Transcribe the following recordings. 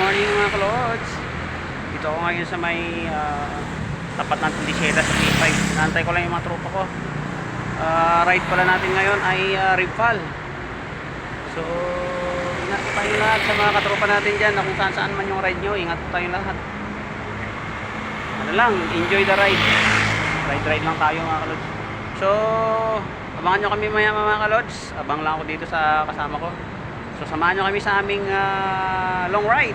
morning mga kalods. Dito ako ngayon sa may tapat ng Tindisera sa P5. Naantay ko lang yung mga tropa ko. Ride pala natin ngayon ay Ribfall. So ingat po tayo lahat sa mga katropa natin dyan na kung saan man yung ride nyo. Ingat po tayo lahat. Ano lang, enjoy the ride. Ride lang tayo mga kalods. So abangan nyo kami maya mga kalods. Abang lang ako dito sa kasama ko. So samahan nyo kami sa aming long ride.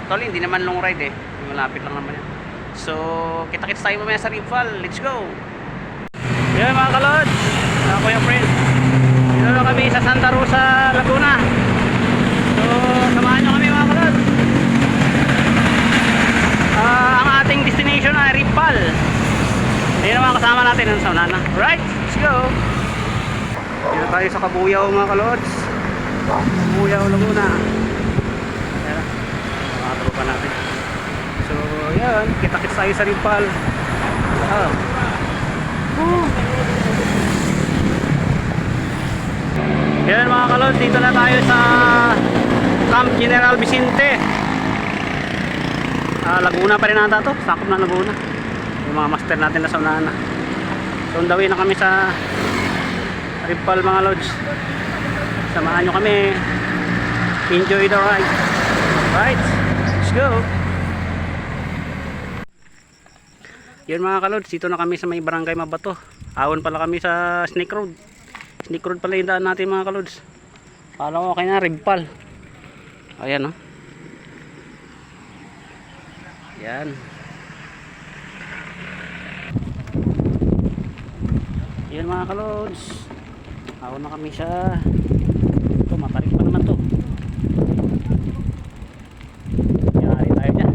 Actually hindi naman long ride malapit lang naman yan. So kita-kits tayo mamaya sa Ribfall. Let's go. Yan mga kalods, Kuya friend, dito na kami sa Santa Rosa, Laguna. So samahan nyo kami mga kalods. Ang ating destination ay Ribfall. Hindi naman kasama natin ang saunana. Right, let's go. Dito tayo sa Kabuyaw mga kalods, Kabuyaw, Laguna. Ayan, mga tropa natin. So yan, kita-kits tayo sa Ribfall. Yan mga kalods, dito na tayo sa Camp General Vicente. Laguna pa rin ata to, sakop na Laguna. Yung mga master natin na sa unahan na. So on the way na kami sa Ribfall mga lods. Samahan nyo kami. Enjoy the ride. Right, let's go. Yan mga kalods, dito na kami sa may Barangay Mabato. Ahon pala kami sa Snake Road. Snake Road pala yung daan natin mga kalods. Kala ko okay na, Ribfall. Ayan o. Yan. Yan mga kalods. Ahon na kami sa... Ito, matarik pa naman to. Yari tayo dyan.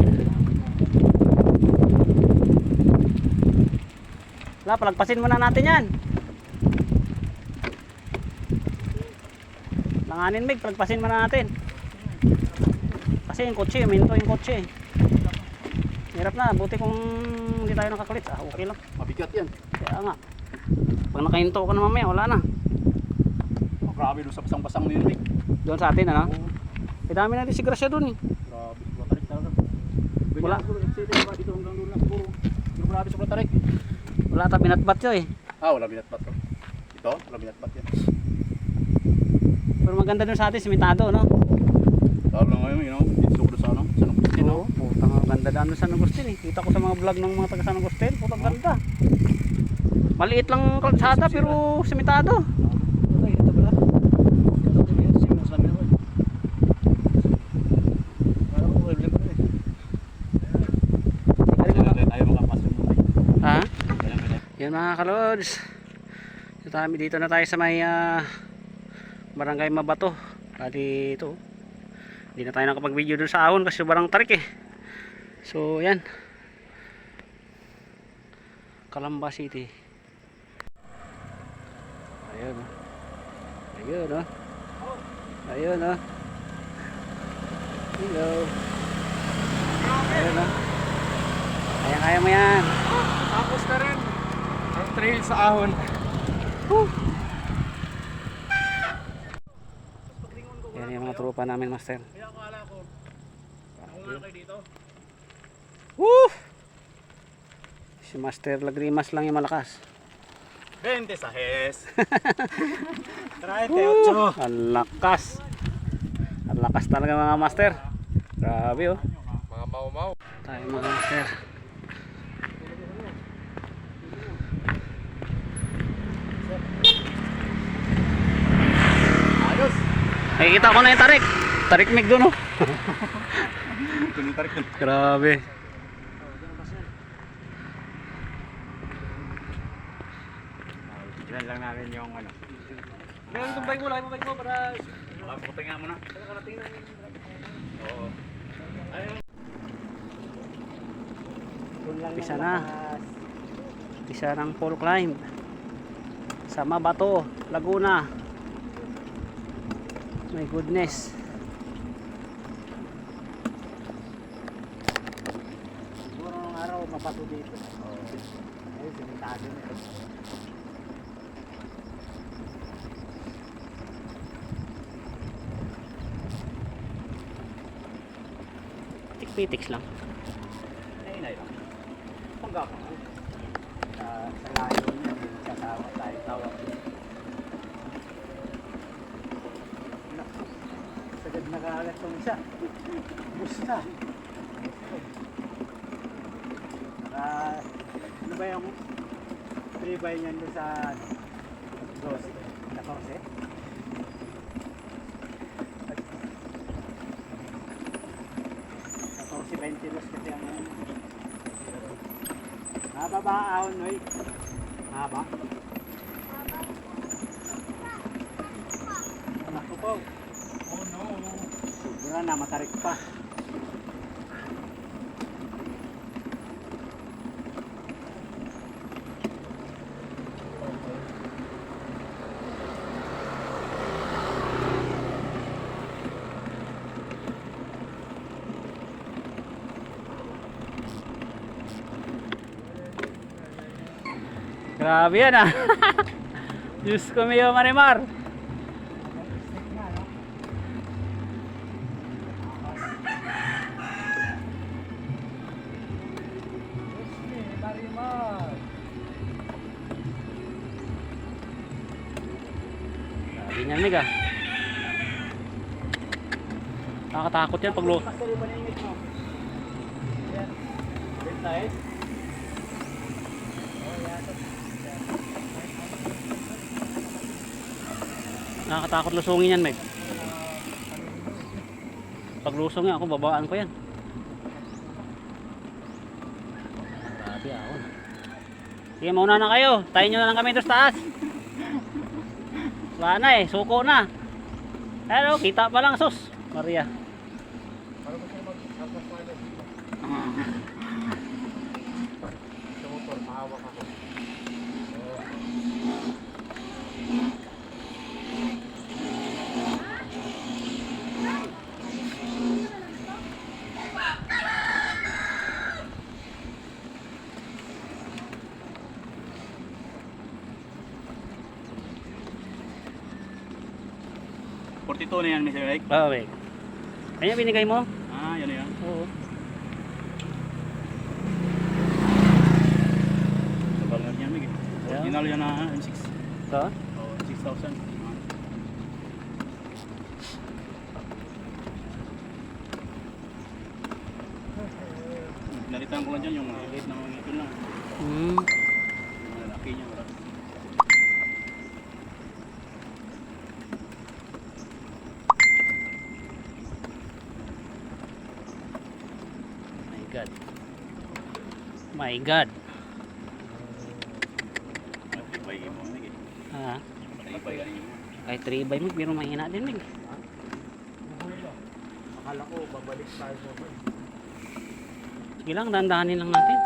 Palagpasin muna natin yan. Langanin Meg, palagpasin muna natin. Kasi yung kotse, minto yung kotse. Hirap na, buti kung hindi tayo nakaklits. Okay lang. Mabigat yan. Kaya nga. Pag nakahinto ka na mamaya, wala na. Oh, grabe doon sa basang-basang na yun, Meg. Doon sa atin, ano? Eh, dami na disgrasya doon eh. Grabe, sobrang talaga. Wala. Dito hanggang doon lang siguro. Pero grabe sobrang tarik. Wala ta, binatbat yun eh. Wala binatbat to. Ito, wala binatbat yan. Pero maganda doon sa atin, simentado, no? Lalo lang ngayon, you know, dito ko sa ano, San Agustin, no? Putang ganda daan doon sa San Agustin eh. Kita ko sa mga vlog ng mga taga San Agustin, putang ganda. Maliit lang kalsada pero simentado. Okay, ito pala. Ito din si Muslim na ako. Para ko problem pa rin. Tayo makapasok mo. Ha? Yan mga kalods. Dito na tayo sa may Barangay Mabato. Kali ito. Hindi na tayo nakapag-video doon sa ahon kasi sobrang tarik eh. So yan. Calamba City. Ayun. Ayun oh. Ayun oh. Hello. Ayun oh. Kaya mo yan. Tapos na rin. Ang trail sa ahon. Yan yung mga tropa namin, master. Kaya akala ko. Nauna kayo dito. Woo! Si Master Lagrimas lang yung malakas. 20 sa hes. 38. Ang lakas. Ang lakas talaga mga master. Grabe oh. Mga mau-mau. Tayo mga master. Ayos. Nakikita ko na yung tarik. Tarik mig doon oh. Ito yung tarik doon. Grabe. Tignan lang namin yung ano. Meron itong bike mo, laki mo bike mo para... Puti nga muna. Oo. Pisa na. Pisa ng pole climb. Sa Mabato, Laguna. My goodness. Siguro ng araw mapato dito. Ayun, simentado nito. Pitix lang. Nainay lang. Panggapang ko. Sa layo niya, sasawa tayo tawag. Sagad nakahalat tong isa. Busta. Ano ba yung tribay niyan doon sa Rose? 14 los kasi ang haba ba ahon, Noy? Haba? Naku po. Oh no. Sigura na matarik pa. Grabe yan ah. Diyos ko mayo Marimar. Grabe niyan mig ah. Nakakatakot yan pag Masali ba na yung mo? Yan. Left side. Nakakatakot lusungin yan, Meg. Pag lusong yan, ako babaan ko yan. Grabe ako. Sige, mauna na kayo. Tayo nyo na lang kami doon sa taas. Wala na eh, suko na. Hello, kita pa lang, sus. Maria. Sa motor, pahawak ako. Ito na yan, Mr. Mike. Oo, Meg. Kanya binigay mo? Ah, yan na yan. Oo. Sabal nga yan, Mike. Original yan na M6. Ito? Oh, 6,000. Nalitan ko lang dyan yung liit na mga ito na. Hmm. Yung malaki niya. Marami. My God. My God. Matibay mo, Mike. Ha? Matibay ka rin mo. Kahit 3 by mo, pero mahina din, Meg. Akala ko, babalik tayo mo. Sige lang, dandahanin lang natin.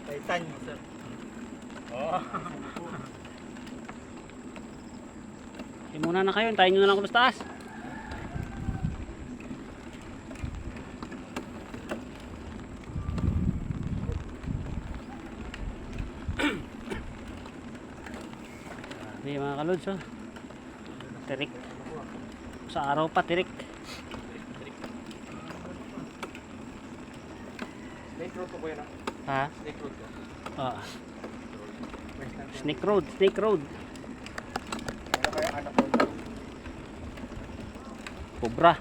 Titan, sir. Oh. Okay, muna na kayo. Tayo nyo na lang ako sa taas. Hindi mga kalods, oh. Tirik. Sa araw pa, tirik. Snake road ko po yan. Ha? Snake road ko. Ah. Snake Road, Snake Road. Ano kaya anak ko? Cobra.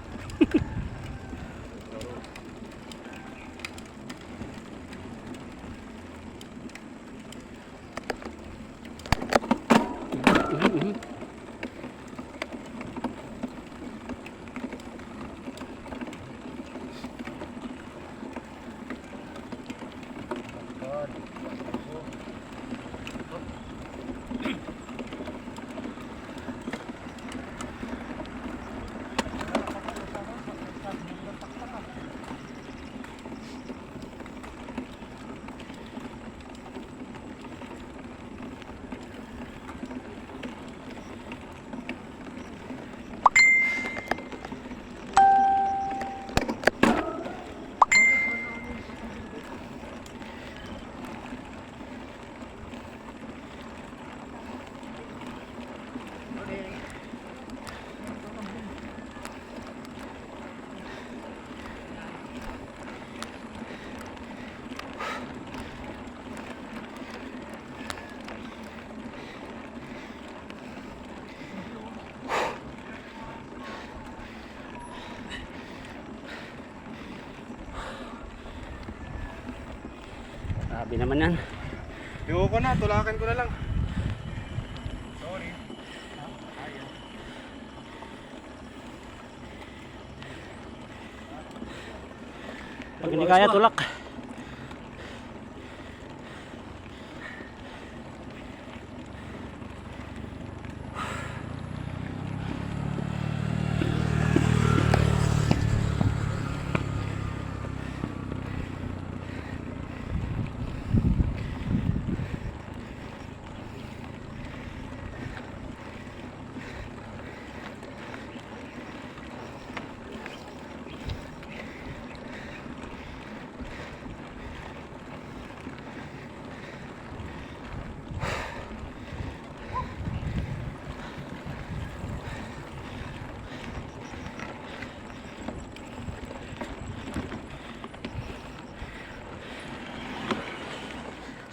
Grabe naman yan. Yung ko na, tulakan ko na lang. Sorry. Pag hindi kaya, tulak.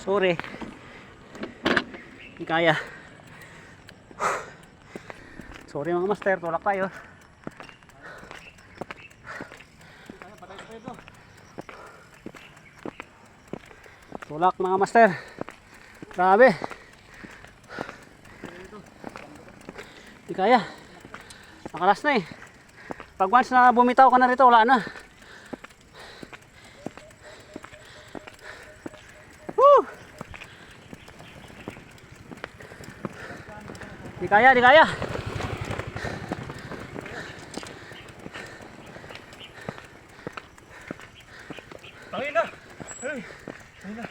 Sorry. Hindi kaya. Sorry mga master, tulak tayo. Tulak mga master. Grabe. Hindi kaya. Nakalas na eh. Pag once na bumitaw ka na rito, wala na. Woo! Di kaya, di kaya. Tangin na! Hey! Tangin na!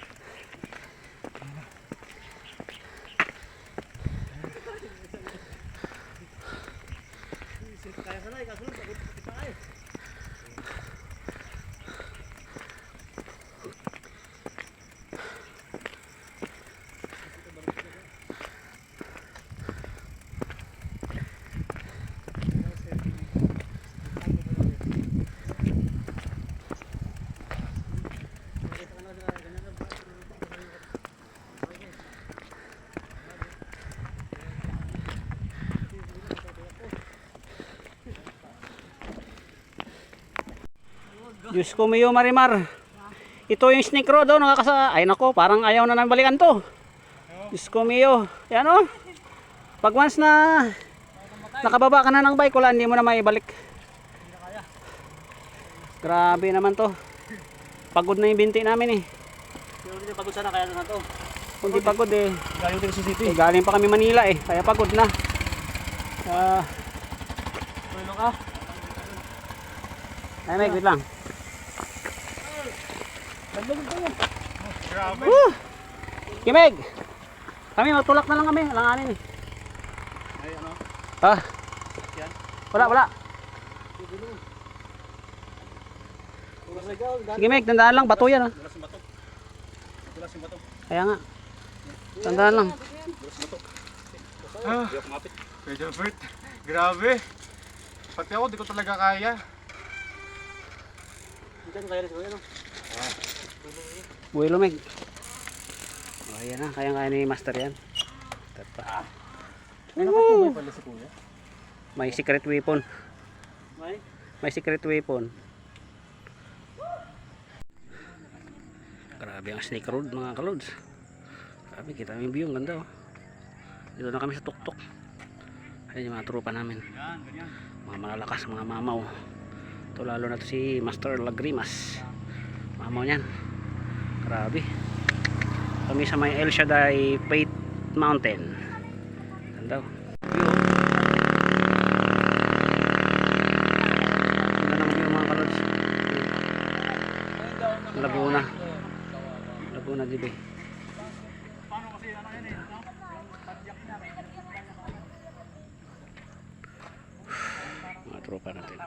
Kaya sanay, kasunod, kita kayo. Diyos ko, Mio Marimar. Ito yung snake road, oh, ay nako, parang ayaw na nang balikan to. Diyos ko, Mio. Yan oh. Pag once na nakababa ka na ng bike, wala, hindi mo na maibalik. Grabe naman to. Pagod na yung binti namin eh. Pero hindi pagod sana kaya na to. Kung di pagod eh. Galing din sa city. Galing pa kami Manila eh. Kaya pagod na. Tulong ka? Ay, may wait lang. Grabe. Kimeg! Kami matulak na lang kami. Langanin eh. Ay ano? Ha? Yan? Wala, wala. Sige Meg, tandaan lang. Bato yan ah. Dulas yung bato. Dulas yung bato. Kaya nga. Tandaan lang. Dulas yung bato. Ah, Hindi ako kumapit. Medyo hurt. Grabe. Pati ako, di ko talaga kaya. Hindi ko kaya rin siya, no? Buwelo Meg. Oh, ayan na. Kaya ni Master yan. Tapa. Ay, nakatubay pala si kuya. May secret weapon. May? May secret weapon. Grabe ang snake road mga kalods. Grabe, kita yung view. Ang ganda oh. Dito na kami sa tuktok. Ayan yung mga tropa namin. Mga malalakas, mga mamaw. Ito lalo na to si Master Lagrimas. Mamaw niyan. Grabe. Kami sa may El Shaddai Faith Mountain. Ganda oh. Ganda ng view mga kalods. Laguna. Laguna Dibe. Mga tropa natin.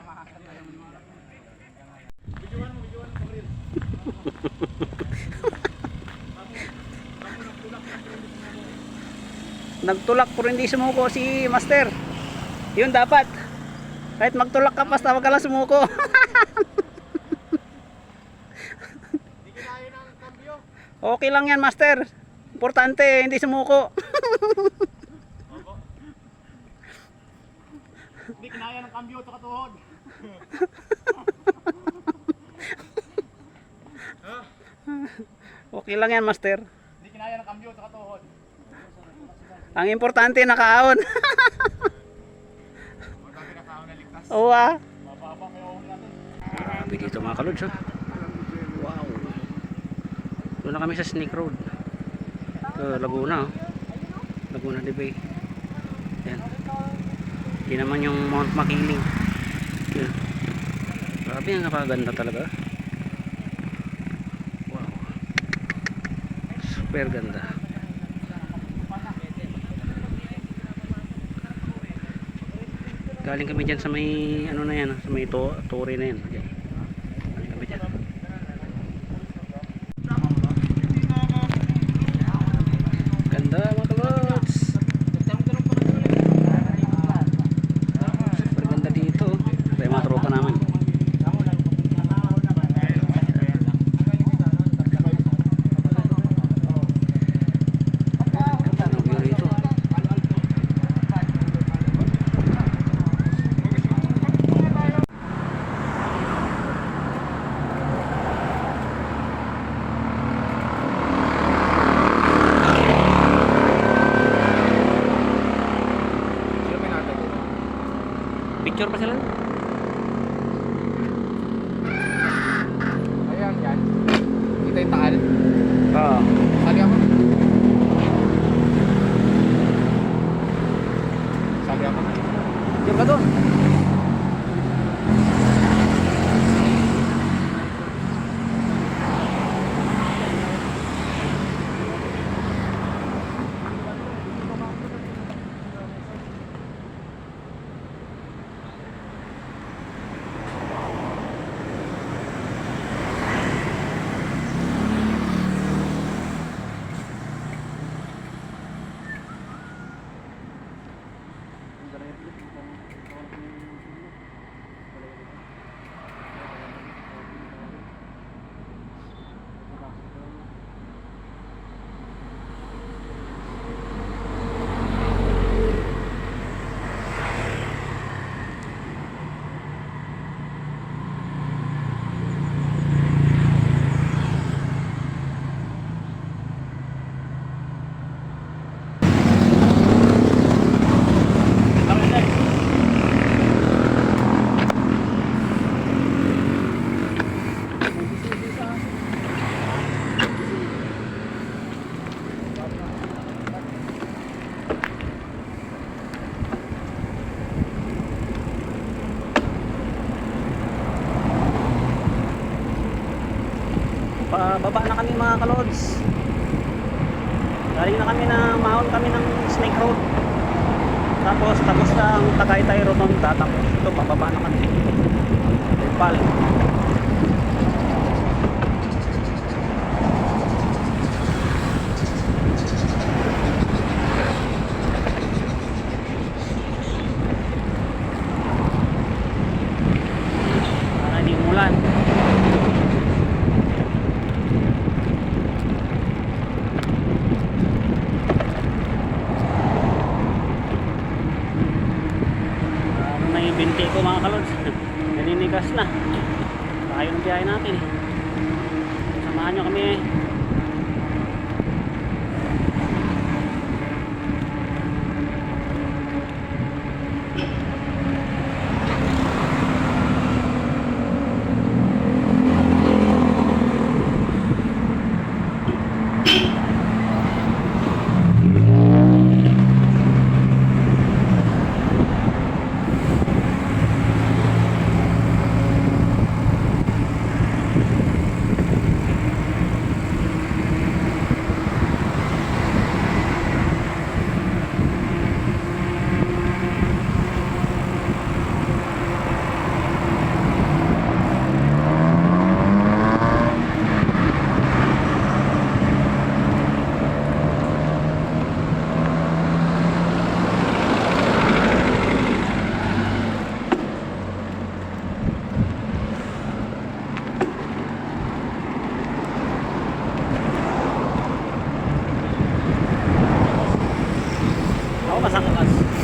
Nagtulak pero hindi sumuko si Master. Yun dapat. Kahit magtulak ka basta wag ka lang sumuko. Okay lang yan Master. Importante hindi sumuko. Hindi kinaya ng kambyo ito katuhod. Okay lang yan, master. Hindi kinaya ng kambyo sa katuhod. Ang importante, nakaahon. Magkaki na tao na ligtas. Oo ah. Mababa may ohon natin. Grabe dito mga kalods, oh. Wow. Doon na kami sa Snake Road. Ito, Laguna, oh. Laguna de Bay. Yan. Hindi naman yung Mount Makiling. Yan. Grabe, ang napakaganda talaga. Wow. Super ganda. Galing kami dyan sa may, ano na yan, sa may tore na yan. Okay. Galing kami dyan. Ganda mga kalods. Super ganda dito. Ito yung mga tropa namin. Ganda ng view rito. Picture pa sila? Ayan, yan. Kita yung taal. Oo. Sali ako. Sali ako. Diyan ka doon. Pababa na kami mga kalods. Galing na kami na mahon kami ng Snake Road. Tapos tagos na ang Tagaytay Rotonda. Tapos ito pababa na kami. Ipal. Para hindi umulan. Binti ko mga kalods. Naninigas na. Tayo ng biyahe natin. Samahan nyo kami.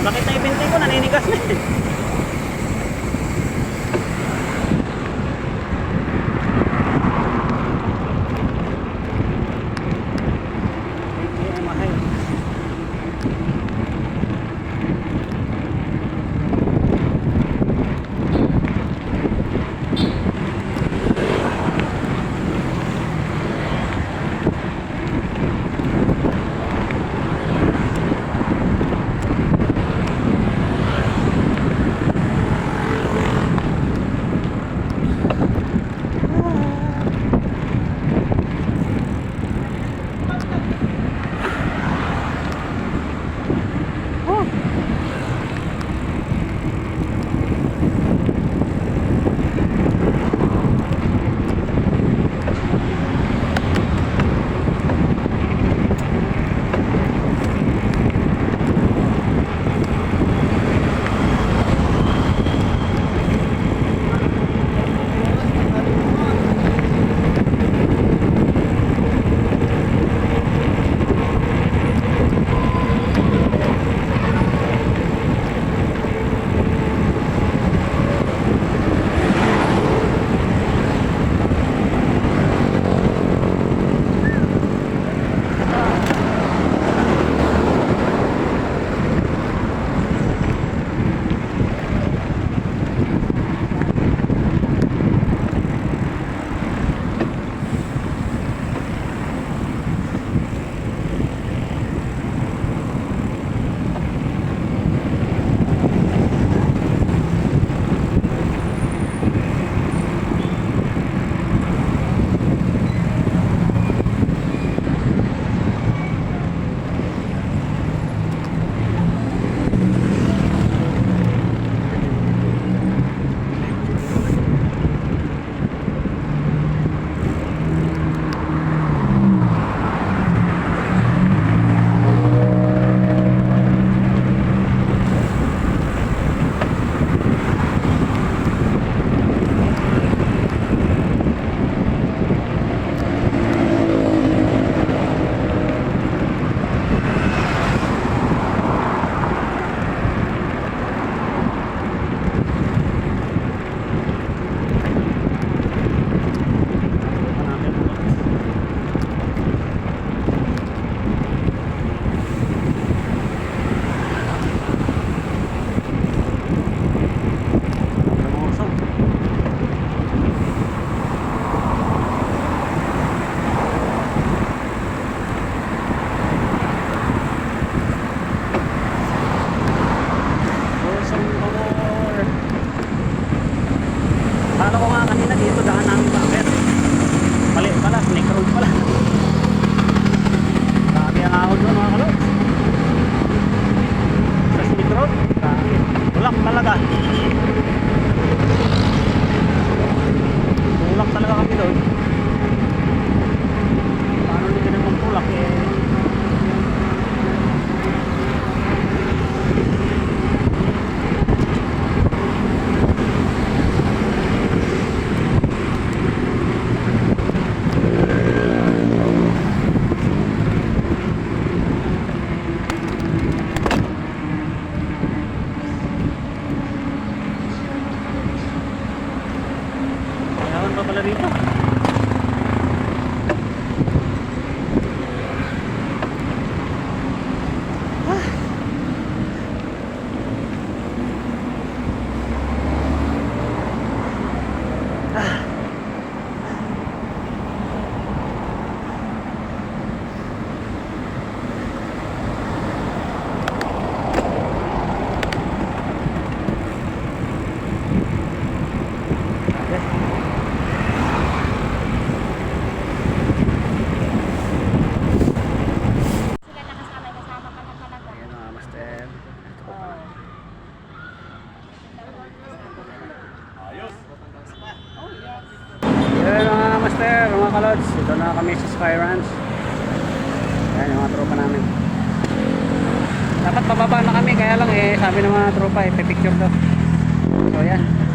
Sakit na yung binti ko, naninigas na eh. sila dito. Sila nakasama ka na talaga. Ayan mga master. Ito po pala. Oh, yes. Ayan mga master, mga kalods. Ito na kami sa Sky Ranch. Ayan yung mga tropa namin. Dapat bababa na kami, kaya lang sabi ng mga tropa pipicture daw. So yan.